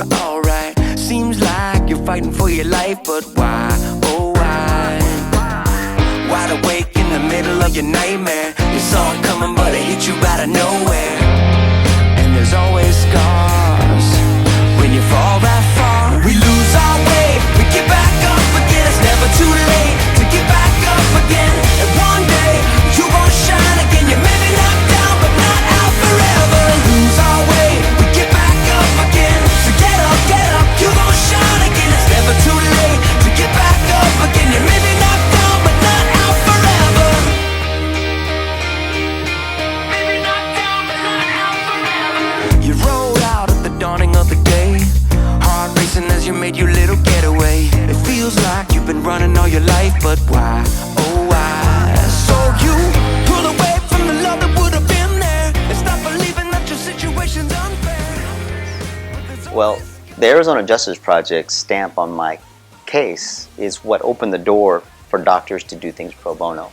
were alright. Seems like you're fighting for your life, but why, oh why? Wide awake in the middle of your nightmare. You saw it coming but it hit you out of nowhere. And there's always scars when you fall that far. We lose our way, we get back up again. It's never too late to get back up again. And one day you gon' shine again. You may be knocked down but not out forever. Lose our way, we get back up again. So get up, you gon' shine again. It's never too late to get back up again. You may be knocked down but not out forever. Maybe knocked down but not out forever. You rolled out at the dawning of the day, heart racing as you made your little getaway. It feels like you've been running all your life, but why, oh why? So you pull away from the love that would have been there and stop believing that your situation's unfair. Well, the Arizona Justice Project's stamp on my case is what opened the door for doctors to do things pro bono.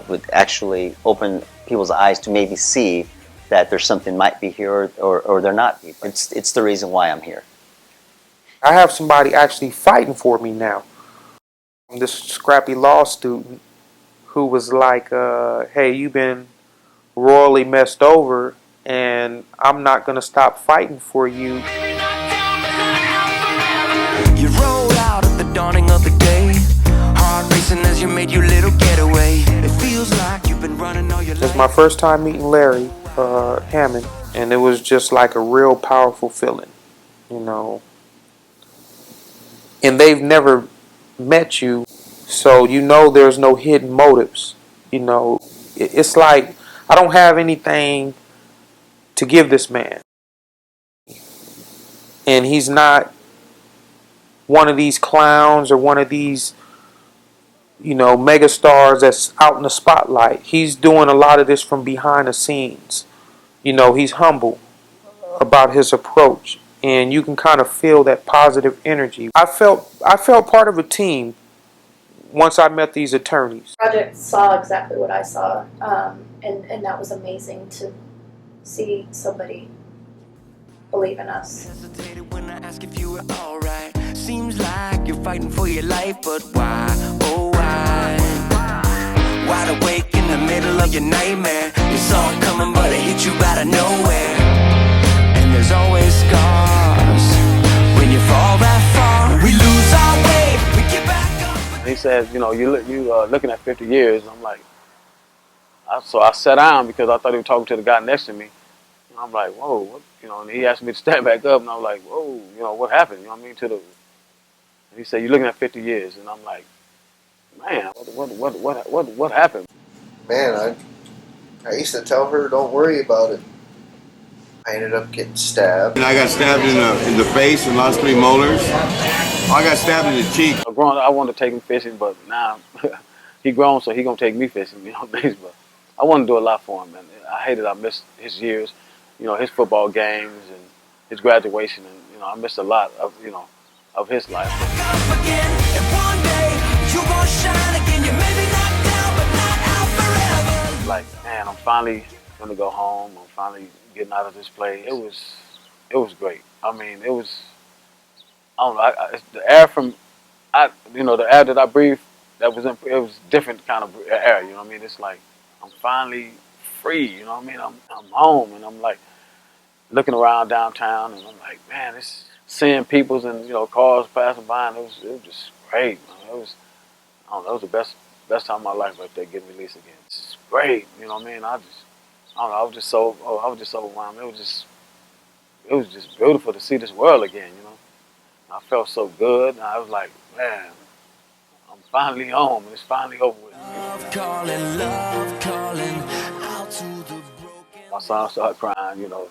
Would actually open people's eyes to maybe see that there's something might be here or there not be. It's the reason why I'm here. I have somebody actually fighting for me now. This scrappy law student who was like, hey, you've been royally messed over and I'm not going to stop fighting for you. You rolled out at the dawning of the day, heart racing as you made your little getaway. It feels like you've been running all your life. It was my first time meeting Larry Hammond, and it was just like a real powerful feeling, you know. And they've never met you, so you know there's no hidden motives. You know, it's like I don't have anything to give this man. And he's not one of these clowns or one of these, you know, mega stars that's out in the spotlight. He's doing a lot of this from behind the scenes. You know, he's humble about his approach, and you can kind of feel that positive energy. I felt part of a team once I met these attorneys. Project saw exactly what I saw, and that was amazing to see somebody believe in us. Hesitated when I asked if you were alright. Seems like you're fighting for your life, but why, oh why? Wide awake in the middle of your nightmare. You saw it coming but it hit you out of nowhere. And there's always scars when you fall that far. We lose our way, we get back up. He says, you know, you looking at 50 years. And I'm like, so I sat down because I thought he was talking to the guy next to me. And I'm like, whoa, what? You know, and he asked me to stand back up, and I was like, whoa, you know, what happened? You know what I mean? And he said, you're looking at 50 years. And I'm like, man, what happened? Man, I used to tell her, don't worry about it. I ended up getting stabbed. And I got stabbed in the face and lost 3 molars. I got stabbed in the cheek. Growing up, I wanted to take him fishing, but now he grown, so he gonna take me fishing. You know, but I want to do a lot for him, man. I hated I missed his years, you know, his football games and his graduation, and you know, I missed a lot of, you know, of his life. Like, man, I'm finally gonna go home. I'm finally getting out of this place. It was great. I mean, it was, I don't know, it's the air from, you know, the air that I breathe, it was different kind of air, you know what I mean? It's like, I'm finally free, you know what I mean? I'm home, and I'm like, looking around downtown, and I'm like, man, it's seeing people's and, you know, cars passing by, and it was just great, man. It was, I don't know, it was the best time of my life right there, getting released again. It's great, you know what I mean? I don't know, I was just so overwhelmed. It was just beautiful to see this world again, you know? I felt so good, and I was like, man, I'm finally home, and it's finally over with. Love calling out to the broken. My son started crying, you know,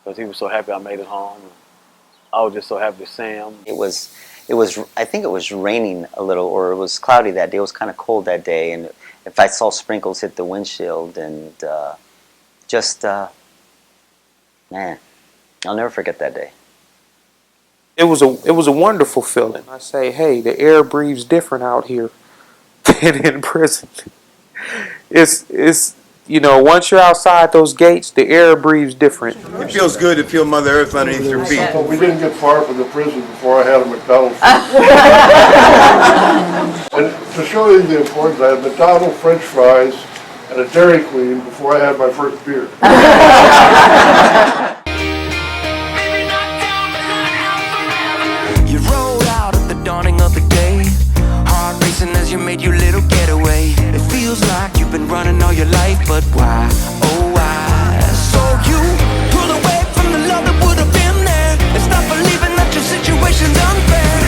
because he was so happy I made it home. I was just so happy to see him. It was. I think it was raining a little, or it was cloudy that day. It was kind of cold that day, and if I saw sprinkles hit the windshield, and man, I'll never forget that day. It was a wonderful feeling. I say, hey, the air breathes different out here than in prison. It's You know, once you're outside those gates, the air breathes different. It feels good to feel Mother Earth underneath your feet. But we didn't get far from the prison before I had a McDonald's. And to show you the importance, I had McDonald's French fries and a Dairy Queen before I had my first beer. You rolled out at the dawning of the day, heart racing as you made your little getaway. It feels like you've been running all your life, but why, oh why? So you pull away from the love that would have been there, and stop believing that your situation's unfair.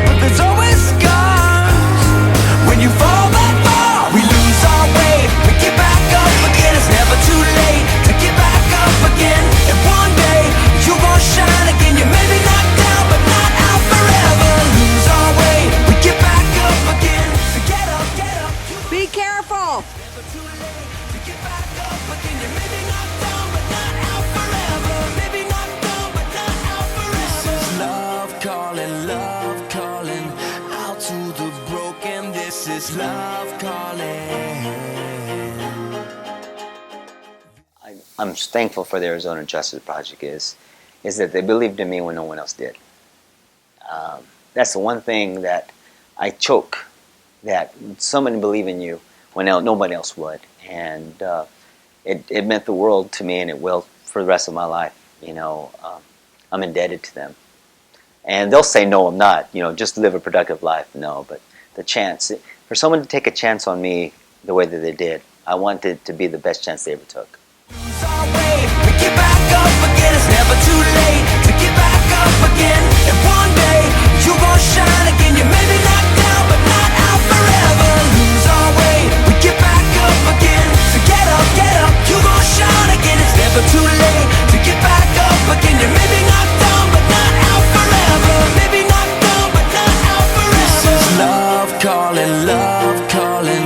But there's always scars when you fall that far. We lose our way, we get back up again. It's never too late to get back up again. And one day you gon' shine again. You may be knocked down, but not out forever. Lose our way, we get back up again. So get up, get up. Be careful. Never too late to get back up again. You may be knocked down, but not out forever. Maybe knocked down, but not out forever. This is love calling out to the broken. This is love calling. I'm thankful for the Arizona Justice Project is that they believed in me when no one else did. That's the one thing that I choke, that someone believe in you when nobody else would. And it meant the world to me, and it will for the rest of my life. You know, I'm indebted to them. And they'll say, no, I'm not. You know, just live a productive life. No, but the chance, for someone to take a chance on me the way that they did, I wanted to be the best chance they ever took. Lose our way, we get back up again. It's never too late to get back up again. And one day you gon' shine again. You may be knocked down, but not out forever. Lose our way, we get back up again. So get up, you gon' shine again. It's never too late to get back up again. You may be knocked down, but not out forever. Maybe knocked down, but not out forever. This is love calling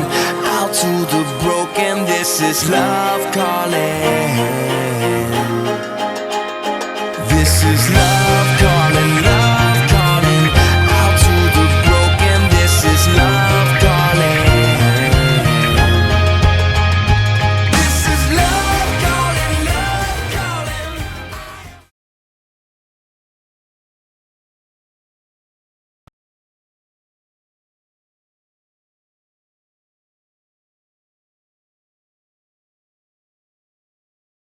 out to the broken. This is love calling. This is love.